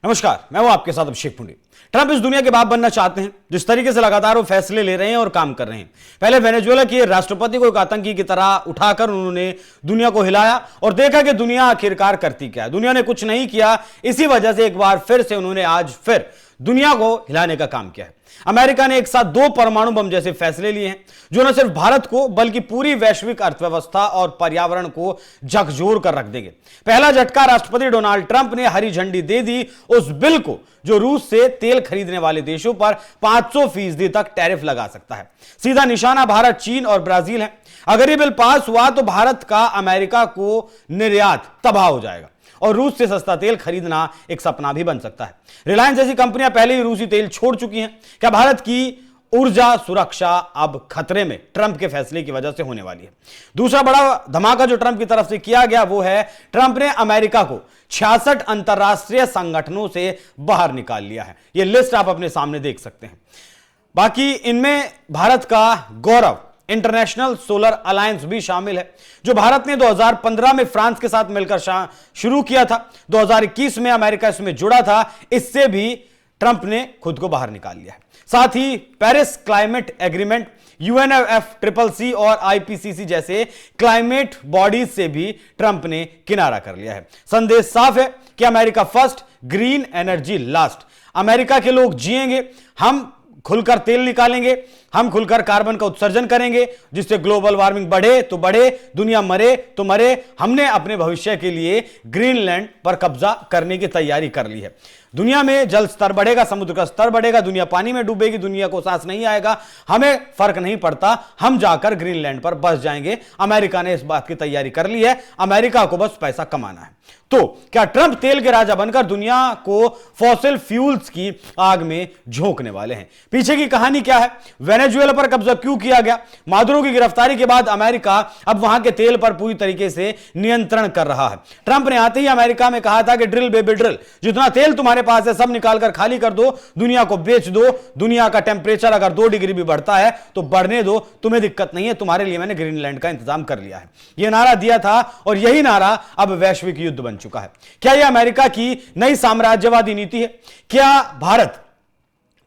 नमस्कार, मैं हूं आपके साथ अभिषेक पुंडे। ट्रंप इस दुनिया के बाप बनना चाहते हैं। जिस तरीके से लगातार वो फैसले ले रहे हैं और काम कर रहे हैं, पहले वेनेजुएला के राष्ट्रपति को एक आतंकी की तरह उठाकर उन्होंने दुनिया को हिलाया और देखा कि दुनिया आखिरकार करती क्या है। दुनिया ने कुछ नहीं किया, इसी वजह से एक बार फिर से उन्होंने आज फिर दुनिया को हिलाने का काम किया है। अमेरिका ने एक साथ 2 परमाणु बम जैसे फैसले लिए हैं जो न सिर्फ भारत को बल्कि पूरी वैश्विक अर्थव्यवस्था और पर्यावरण को झकझोर कर रख देंगे। पहला झटका राष्ट्रपति डोनाल्ड ट्रंप ने हरी झंडी दे दी उस बिल को जो रूस से तेल खरीदने वाले देशों पर 500% तक टैरिफ लगा सकता है। सीधा निशाना भारत, चीन और ब्राजील है। अगर यह बिल पास हुआ तो भारत का अमेरिका को निर्यात तबाह हो जाएगा और रूस से सस्ता तेल खरीदना एक सपना भी बन सकता है। रिलायंस जैसी कंपनियां पहले ही रूसी तेल छोड़ चुकी हैं। क्या भारत की ऊर्जा सुरक्षा अब खतरे में ट्रंप के फैसले की वजह से होने वाली है? दूसरा बड़ा धमाका जो ट्रंप की तरफ से किया गया वो है ट्रंप ने अमेरिका को 66 अंतरराष्ट्रीय संगठनों से बाहर निकाल लिया है। यह लिस्ट आप अपने सामने देख सकते हैं। बाकी इनमें भारत का गौरव इंटरनेशनल सोलर अलायंस भी शामिल है जो भारत ने 2015 में फ्रांस के साथ मिलकर शुरू किया था। 2021 में अमेरिका इसमें जुड़ा था। इससे भी ट्रंप ने खुद को बाहर निकाल लिया है। साथ ही पेरिस क्लाइमेट एग्रीमेंट, UNFCCC और IPCC जैसे क्लाइमेट बॉडीज से भी ट्रंप ने किनारा कर लिया है। संदेश साफ है कि America first, green energy last. America के लोग जिएंगे, हम खुलकर तेल निकालेंगे, हम खुलकर कार्बन का उत्सर्जन करेंगे, जिससे ग्लोबल वार्मिंग बढ़े तो बढ़े, दुनिया मरे तो मरे। हमने अपने भविष्य के लिए ग्रीनलैंड पर कब्जा करने की तैयारी कर ली है। दुनिया में जल स्तर बढ़ेगा, समुद्र का स्तर बढ़ेगा, दुनिया पानी में डूबेगी, दुनिया को सांस नहीं आएगा, हमें फर्क नहीं पड़ता, हम जाकर ग्रीनलैंड पर बस जाएंगे। अमेरिका ने इस बात की तैयारी कर ली है। अमेरिका को बस पैसा कमाना है। तो क्या ट्रंप तेल के राजा बनकर दुनिया को फॉसिल फ्यूल्स की आग में झोंकने वाले हैं? पीछे की कहानी क्या है? वेनेजुएला पर कब्जा क्यों किया गया? मादुरो की गिरफ्तारी के बाद अमेरिका अब वहां के तेल पर पूरी तरीके से नियंत्रण कर रहा है। ट्रंप ने आते ही अमेरिका में कहा था कि ड्रिल बेबी ड्रिल, जितना तेल तुम्हारे पास है सब निकालकर खाली कर दो, दुनिया को बेच दो। दुनिया का टेंपरेचर अगर 2 डिग्री भी बढ़ता है तो बढ़ने दो, तुम्हें दिक्कत नहीं है, तुम्हारे लिए मैंने ग्रीनलैंड का इंतजाम कर लिया है। यह नारा दिया था और यही नारा अब वैश्विक युद्ध बन चुका है। क्या यह अमेरिका की नई साम्राज्यवादी नीति है? क्या भारत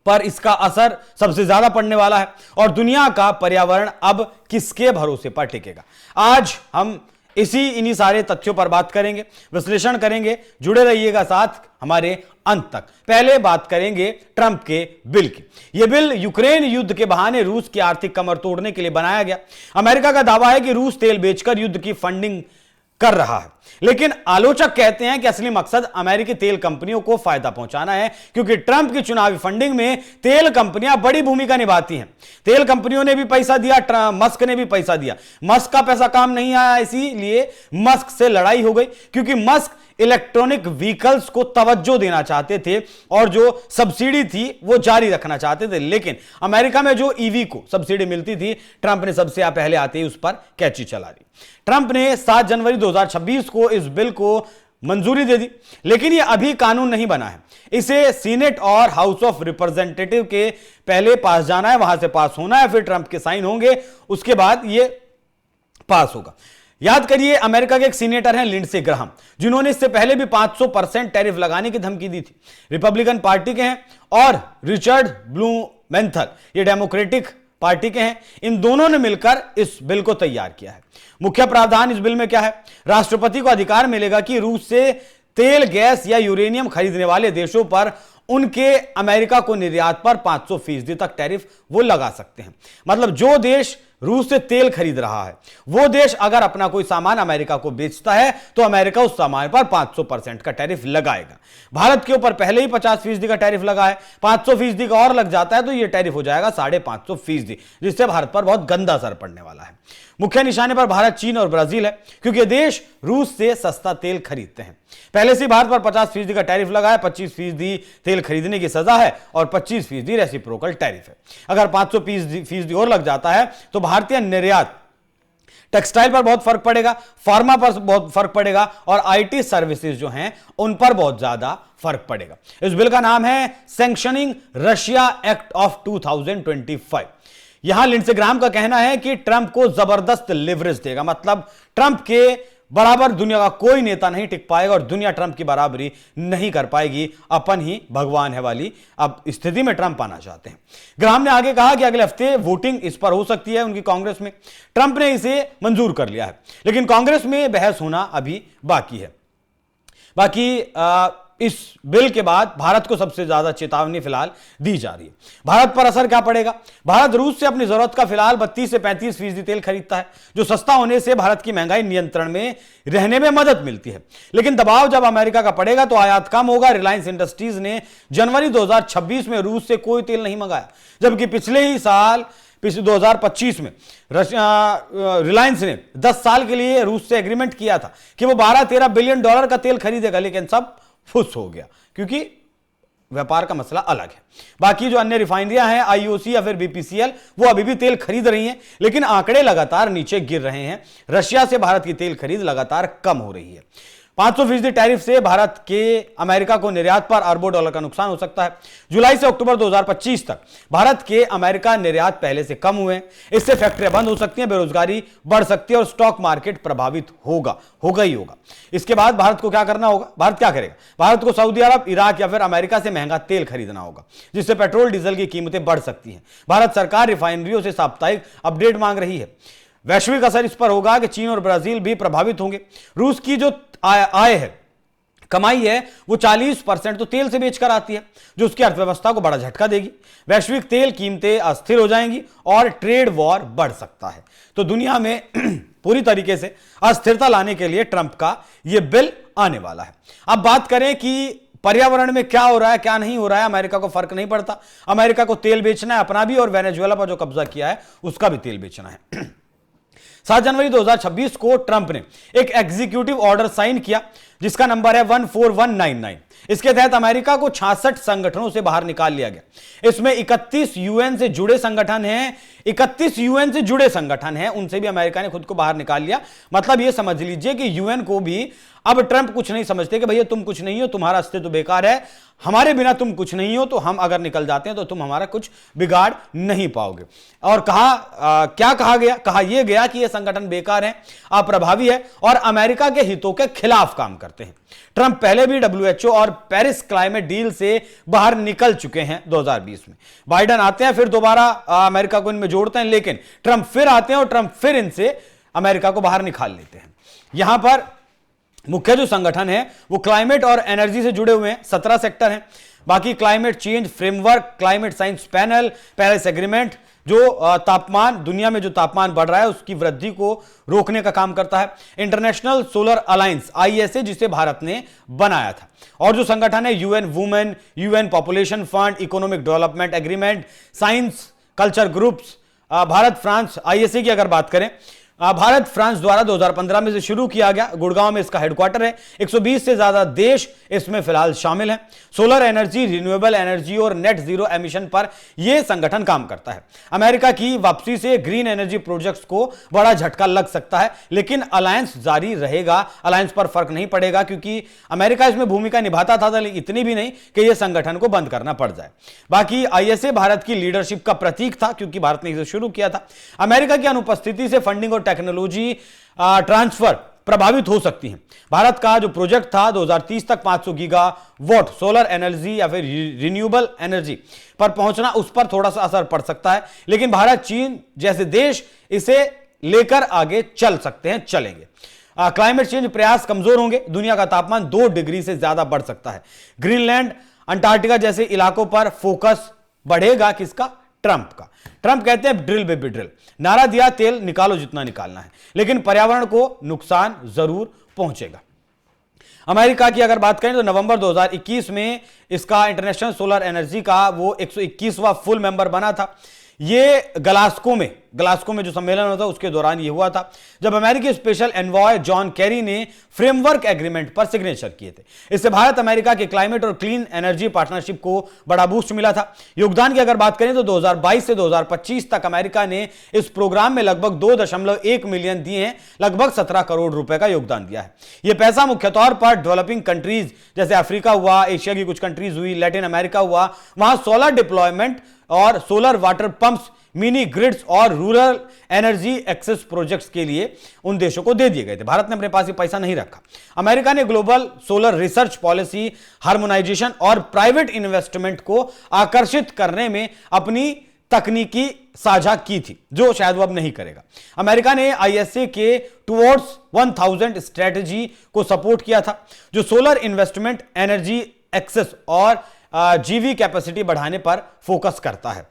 पर इसका असर सबसे ज्यादा पड़ने वाला है? और दुनिया का पर्यावरण अब किसके भरोसे पर टिकेगा? आज हम इन्हीं सारे तथ्यों पर बात करेंगे, विश्लेषण करेंगे। जुड़े रहिएगा साथ हमारे अंत तक। पहले बात करेंगे ट्रंप के बिल की। यह बिल यूक्रेन युद्ध के बहाने रूस की आर्थिक कमर तोड़ने के लिए बनाया गया। अमेरिका का दावा है कि रूस तेल बेचकर युद्ध की फंडिंग कर रहा है, लेकिन आलोचक कहते हैं कि असली मकसद अमेरिकी तेल कंपनियों को फायदा पहुंचाना है, क्योंकि ट्रंप की चुनावी फंडिंग में तेल कंपनियां बड़ी भूमिका निभाती हैं। तेल कंपनियों ने भी पैसा दिया, मस्क ने भी पैसा दिया। मस्क का पैसा काम नहीं आया, इसीलिए मस्क से लड़ाई हो गई, क्योंकि मस्क इलेक्ट्रॉनिक व्हीकल्स को तवज्जो देना चाहते थे और जो सब्सिडी थी वो जारी रखना चाहते थे। लेकिन अमेरिका में जो ईवी को सब्सिडी मिलती थी, ट्रंप ने सबसे पहले आते ही उस पर कैंची चला दी। ट्रंप ने 7 जनवरी 2026 को इस बिल को मंजूरी दे दी, लेकिन यह अभी कानून नहीं बना है। इसे सीनेट और हाउस ऑफ रिप्रेजेंटेटिव के पहले पास जाना है, वहां से पास होना है, फिर ट्रंप के साइन होंगे, उसके बाद यह पास होगा। याद करिए, अमेरिका के एक सीनेटर हैं लिंडसे ग्राहम, जिन्होंने इससे पहले भी 500% टैरिफ लगाने की धमकी दी थी। रिपब्लिकन पार्टी के हैं। और रिचर्ड ब्लूमेंथल ये डेमोक्रेटिक पार्टी के हैं। इन दोनों ने मिलकर इस बिल को तैयार किया है। मुख्य प्रावधान इस बिल में क्या है? राष्ट्रपति को अधिकार मिलेगा कि रूस से तेल, गैस या यूरेनियम खरीदने वाले देशों पर उनके अमेरिका को निर्यात पर 500% तक टैरिफ वो लगा सकते हैं। मतलब जो देश रूस से तेल खरीद रहा है, वो देश अगर अपना कोई सामान अमेरिका को बेचता है तो अमेरिका उस सामान पर 500% का टैरिफ लगाएगा। भारत के ऊपर पहले ही 50% का टैरिफ लगा है, 500% का और लग जाता है तो यह टैरिफ हो जाएगा 550%, जिससे भारत पर बहुत गंदा असर पड़ने वाला है। मुख्य निशाने पर भारत, चीन और ब्राजील है, क्योंकि देश रूस से सस्ता तेल खरीदते हैं। पहले से भारत पर 50% का टैरिफ लगा है, 25% तेल खरीदने की सजा है और 25% रेसिप्रोकल टैरिफ है। अगर 500% और लग जाता है तो भारतीय निर्यात टेक्सटाइल पर बहुत फर्क पड़ेगा, फार्मा पर बहुत फर्क पड़ेगा और IT सर्विसेज जो हैं उन पर बहुत ज्यादा फर्क पड़ेगा। इस बिल का नाम है सैंक्शनिंग रशिया एक्ट ऑफ 2025। यहां लिंडसे ग्राहम का कहना है कि ट्रंप को जबरदस्त लिवरेज देगा, मतलब ट्रंप के बराबर दुनिया का कोई नेता नहीं टिक पाएगा और दुनिया ट्रंप की बराबरी नहीं कर पाएगी। अपन ही भगवान है वाली अब स्थिति में ट्रंप आना चाहते हैं। ग्राहम ने आगे कहा कि अगले हफ्ते वोटिंग इस पर हो सकती है उनकी कांग्रेस में। ट्रंप ने इसे मंजूर कर लिया है, लेकिन कांग्रेस में बहस होना अभी बाकी है। इस बिल के बाद भारत को सबसे ज्यादा चेतावनी फिलहाल दी जा रही है। भारत पर असर क्या पड़ेगा? भारत रूस से अपनी जरूरत का फिलहाल 32 से 35% तेल खरीदता है, जो सस्ता होने से भारत की महंगाई नियंत्रण में रहने में मदद मिलती है। लेकिन दबाव जब अमेरिका का पड़ेगा तो आयात कम होगा। रिलायंस इंडस्ट्रीज ने जनवरी 2026 में रूस से कोई तेल नहीं मंगाया, जबकि पिछले ही साल 2025 में रिलायंस ने 10 साल के लिए रूस से एग्रीमेंट किया था कि वो 12-13 बिलियन डॉलर का तेल खरीदेगा, लेकिन सब फुस हो गया क्योंकि व्यापार का मसला अलग है। बाकी जो अन्य रिफाइनरियां हैं, आईओसी या फिर बीपीसीएल, वो अभी भी तेल खरीद रही हैं, लेकिन आंकड़े लगातार नीचे गिर रहे हैं। रशिया से भारत की तेल खरीद लगातार कम हो रही है। 500% टैरिफ से भारत के अमेरिका को निर्यात पर अरबों डॉलर का नुकसान हो सकता है। जुलाई से अक्टूबर 2025 तक भारत के अमेरिका निर्यात पहले से कम हुए हैं। इससे फैक्ट्रियां बंद हो सकती हैं, बेरोजगारी बढ़ सकती है और स्टॉक मार्केट प्रभावित होगा ही होगा। इसके बाद भारत को क्या करना होगा? भारत क्या करेगा? भारत को सऊदी अरब, इराक या फिर अमेरिका से महंगा तेल खरीदना होगा, जिससे पेट्रोल डीजल की कीमतें बढ़ सकती हैं। भारत सरकार रिफाइनरियों से साप्ताहिक अपडेट मांग रही है। वैश्विक असर इस पर होगा कि चीन और ब्राजील भी प्रभावित होंगे। रूस की जो आय है, कमाई है, वो 40% तो तेल से बेचकर आती है, जो उसकी अर्थव्यवस्था को बड़ा झटका देगी। वैश्विक तेल कीमतें अस्थिर हो जाएंगी और ट्रेड वॉर बढ़ सकता है। तो दुनिया में पूरी तरीके से अस्थिरता लाने के लिए ट्रंप का यह बिल आने वाला है। अब बात करें कि पर्यावरण में क्या हो रहा है, क्या नहीं हो रहा है। अमेरिका को फर्क नहीं पड़ता। अमेरिका को तेल बेचना है अपना भी, और वेनेजुएला पर जो कब्जा किया है उसका भी तेल बेचना है। 7 जनवरी 2026 को ट्रंप ने एक एग्जीक्यूटिव ऑर्डर साइन किया, जिसका नंबर है 14199। इसके तहत अमेरिका को 66 संगठनों से बाहर निकाल लिया गया। इसमें 31 यूएन से जुड़े संगठन हैं। 31 यूएन से जुड़े संगठन हैं, उनसे भी अमेरिका ने खुद को बाहर निकाल लिया। मतलब यह समझ लीजिए कि यूएन को भी अब ट्रंप कुछ नहीं समझते कि भैया तुम कुछ नहीं हो, तुम्हारा अस्तित्व बेकार है, हमारे बिना तुम कुछ नहीं हो, तो हम अगर निकल जाते हैं तो तुम हमारा कुछ बिगाड़ नहीं पाओगे। और क्या कहा गया? कहा यह गया कि यह संगठन बेकार है, अप्रभावी है और अमेरिका के हितों के खिलाफ काम करते हैं। ट्रंप पहले भी डब्ल्यूएचओ और पेरिस क्लाइमेट डील से बाहर निकल चुके हैं 2020 में। बाइडन आते हैं, फिर दोबारा अमेरिका को इनमें जोड़ते हैं, लेकिन ट्रंप फिर आते हैं और ट्रंप फिर इनसे अमेरिका को बाहर निकाल लेते हैं। यहां पर मुख्य जो संगठन है वो क्लाइमेट और एनर्जी से जुड़े हुए हैं, 17 सेक्टर हैं। बाकी climate change framework, climate science panel, Paris agreement, जो तापमान, दुनिया में जो तापमान बढ़ रहा है उसकी वृद्धि को रोकने का काम करता है। इंटरनेशनल सोलर अलायंस ISA, जिसे भारत ने बनाया था। और जो संगठन है UN women, UN population fund, economic development agreement, science culture groups, Bharat France ISA की अगर बात करें, भारत फ्रांस द्वारा 2015 में से शुरू किया गया। गुड़गांव में इसका हेडक्वार्टर है। 120 से ज्यादा देश इसमें फिलहाल शामिल हैं। सोलर एनर्जी, रिन्यूएबल एनर्जी और नेट जीरो एमिशन पर यह संगठन काम करता है। अमेरिका की वापसी से ग्रीन एनर्जी प्रोजेक्ट्स को बड़ा झटका लग सकता है, लेकिन अलायंस जारी रहेगा। अलायंस पर फर्क नहीं पड़ेगा क्योंकि अमेरिका इसमें भूमिका निभाता था, लेकिन इतनी भी नहीं कि यह संगठन को बंद करना पड़ जाए। बाकी ISA भारत की लीडरशिप का प्रतीक था क्योंकि भारत ने इसे शुरू किया था। अमेरिका की अनुपस्थिति से फंडिंग और टेक्नोलॉजी ट्रांसफर प्रभावित हो सकती हैं। भारत का जो प्रोजेक्ट था 2030 तक 500 गीगावाट सोलर एनर्जी या फिर रिन्यूएबल एनर्जी पर पहुंचना, उस पर थोड़ा सा असर पड़ सकता है, लेकिन भारत, चीन जैसे देश इसे लेकर आगे चल सकते हैं, चलेंगे। क्लाइमेट चेंज प्रयास कमजोर होंगे। दुनिया का तापमान 2 डिग्री से ज्यादा बढ़ सकता है। ग्रीनलैंड, अंटार्कटिका जैसे इलाकों पर फोकस बढ़ेगा। किसका? ट्रंप का। ट्रंप कहते हैं ड्रिल बेबी ड्रिल। नारा दिया, तेल निकालो जितना निकालना है, लेकिन पर्यावरण को नुकसान जरूर पहुंचेगा। अमेरिका की अगर बात करें तो नवंबर 2021 में इसका इंटरनेशनल सोलर एनर्जी का वो 121वां फुल मेंबर बना था। ये ग्लास्को में जो सम्मेलन हुआ था उसके दौरान ये हुआ था, जब अमेरिकी स्पेशल एनवॉय जॉन कैरी ने फ्रेमवर्क एग्रीमेंट पर सिग्नेचर किए थे। इससे भारत अमेरिका के क्लाइमेट और क्लीन एनर्जी पार्टनरशिप को बड़ा बूस्ट मिला था। योगदान की अगर बात करें तो 2022 से 2025 तक अमेरिका ने इस प्रोग्राम में लगभग 2.1 मिलियन दिए हैं, लगभग 17 करोड़ रुपए का योगदान दिया है। यह पैसा मुख्य तौर पर डेवलपिंग कंट्रीज जैसे अफ्रीका हुआ, एशिया की कुछ कंट्रीज हुई, लैटिन अमेरिका हुआ, वहां सोलर डिप्लॉयमेंट और solar water pumps mini grids और रूरल एनर्जी एक्सेस प्रोजेक्ट्स के लिए उन देशों को दे दिए गए थे। भारत ने अपने पास ये पैसा नहीं रखा। अमेरिका ने global solar research policy, harmonisation और प्राइवेट इन्वेस्टमेंट को आकर्षित करने में अपनी तकनीकी साझा की थी, जो शायद वो अब नहीं करेगा। अमेरिका ने आईएसए के टुवर्ड्स 1000 स्ट्रेटजी को सपोर्ट किया था, जो सोलर इन्वेस्टमेंट, एनर्जी एक्सेस और जीवी कैपेसिटी बढ़ाने पर फोकस करता है।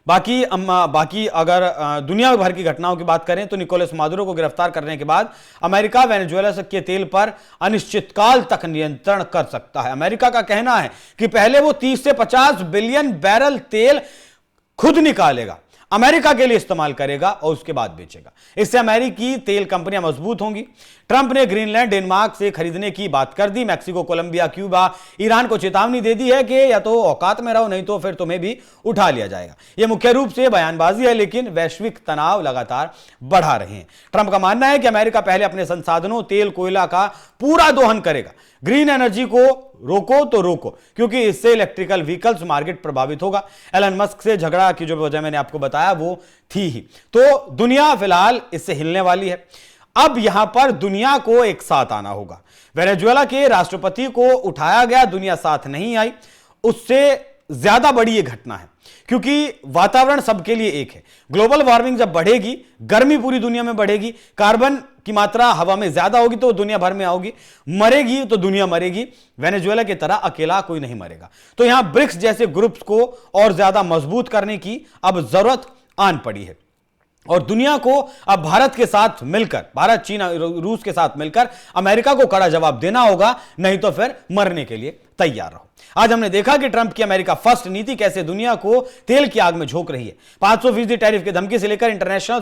बाकी अगर दुनिया भर की घटनाओं की बात करें तो निकोलस मादुरो को गिरफ्तार करने के बाद अमेरिका वेनेजुएला के तेल पर अनिश्चितकाल तक नियंत्रण कर सकता है। अमेरिका का कहना है कि पहले वो 30 से 50 बिलियन बैरल तेल खुद निकालेगा, अमेरिका के लिए इस्तेमाल करेगा और उसके बाद बेचेगा। इससे अमेरिकी तेल कंपनियां मजबूत होंगी। ट्रंप ने ग्रीनलैंड डेनमार्क से खरीदने की बात कर दी। मैक्सिको, कोलंबिया, क्यूबा, ईरान को चेतावनी दे दी है कि या तो औकात में रहो, नहीं तो फिर तुम्हें भी उठा लिया जाएगा। यह मुख्य रूप से बयानबाजी है, लेकिन वैश्विक तनाव लगातार बढ़ा रहे हैं। ट्रंप का मानना है कि अमेरिका पहले अपने संसाधनों, तेल, कोयला का पूरा दोहन करेगा। ग्रीन एनर्जी को रोको तो रोको, क्योंकि इससे इलेक्ट्रिकल व्हीकल्स मार्केट प्रभावित होगा। एलन मस्क से झगड़ा की जो वजह मैंने आपको बताया वो थी ही। तो दुनिया फिलहाल इससे हिलने वाली है। अब यहां पर दुनिया को एक साथ आना होगा। वेनेजुएला के राष्ट्रपति को उठाया गया, दुनिया साथ नहीं आई। उससे ज्यादा बड़ी यह घटना है, क्योंकि वातावरण सबके लिए एक है। ग्लोबल वार्मिंग जब बढ़ेगी, गर्मी पूरी दुनिया में बढ़ेगी, कार्बन की मात्रा हवा में ज्यादा होगी तो दुनिया भर में आओगी, मरेगी तो दुनिया मरेगी। वेनेजुएला की तरह अकेला कोई नहीं मरेगा। तो यहां ब्रिक्स जैसे ग्रुप्स को और ज्यादा मजबूत करने की अब जरूरत आन पड़ी है। और दुनिया को अब भारत के साथ मिलकर, भारत, चीन, रूस के साथ मिलकर अमेरिका को कड़ा जवाब देना होगा, नहीं तो फिर मरने के लिए तैयार रहो। आज हमने देखा कि ट्रंप की अमेरिका फर्स्ट नीति कैसे दुनिया को तेल की आग में झोंक रही है। 500% टैरिफ की धमकी से लेकर इंटरनेशनल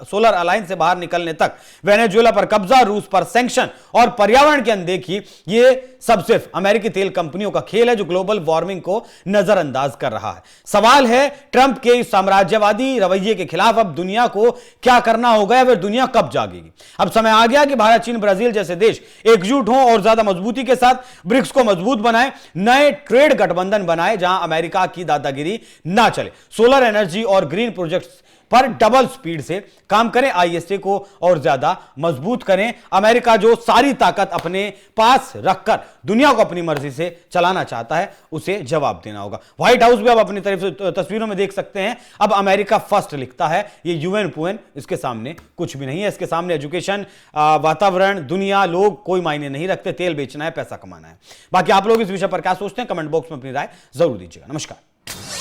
सोलर अलायंस से बाहर निकलने तक, वेनेजुएला पर कब्जा, रूस पर सैंक्शन और पर्यावरण की अनदेखी, ये सब सिर्फ अमेरिकी तेल कंपनियों का खेल है, जो ग्लोबल वार्मिंग को नजरअंदाज कर रहा है। सवाल है ट्रंप के इस साम्राज्यवादी रवैये के खिलाफ अब दुनिया को क्या करना होगा, या फिर दुनिया कब जागेगी। अब समय आ गया कि भारत, चीन, ब्राजील जैसे देश एकजुट हों और ज्यादा मजबूती के साथ ब्रिक्स को मजबूत बनाए, नए ट्रेड गठबंधन बनाए जहां अमेरिका की दादागिरी ना चले। सोलर एनर्जी और ग्रीन प्रोजेक्ट्स पर डबल स्पीड से काम करें, आईएसए को और ज्यादा मजबूत करें। अमेरिका जो सारी ताकत अपने पास रखकर दुनिया को अपनी मर्जी से चलाना चाहता है, उसे जवाब देना होगा। व्हाइट हाउस भी अब अपनी तरफ से तस्वीरों में देख सकते हैं, अब अमेरिका फर्स्ट लिखता है। ये यूएन पुएन इसके सामने कुछ भी नहीं है। इसके सामने एजुकेशन, वातावरण, दुनिया, लोग कोई मायने नहीं रखते। तेल बेचना है, पैसा कमाना है। बाकी आप लोग इस विषय पर क्या सोचते हैं, कमेंट बॉक्स में अपनी राय जरूर दीजिएगा। नमस्कार।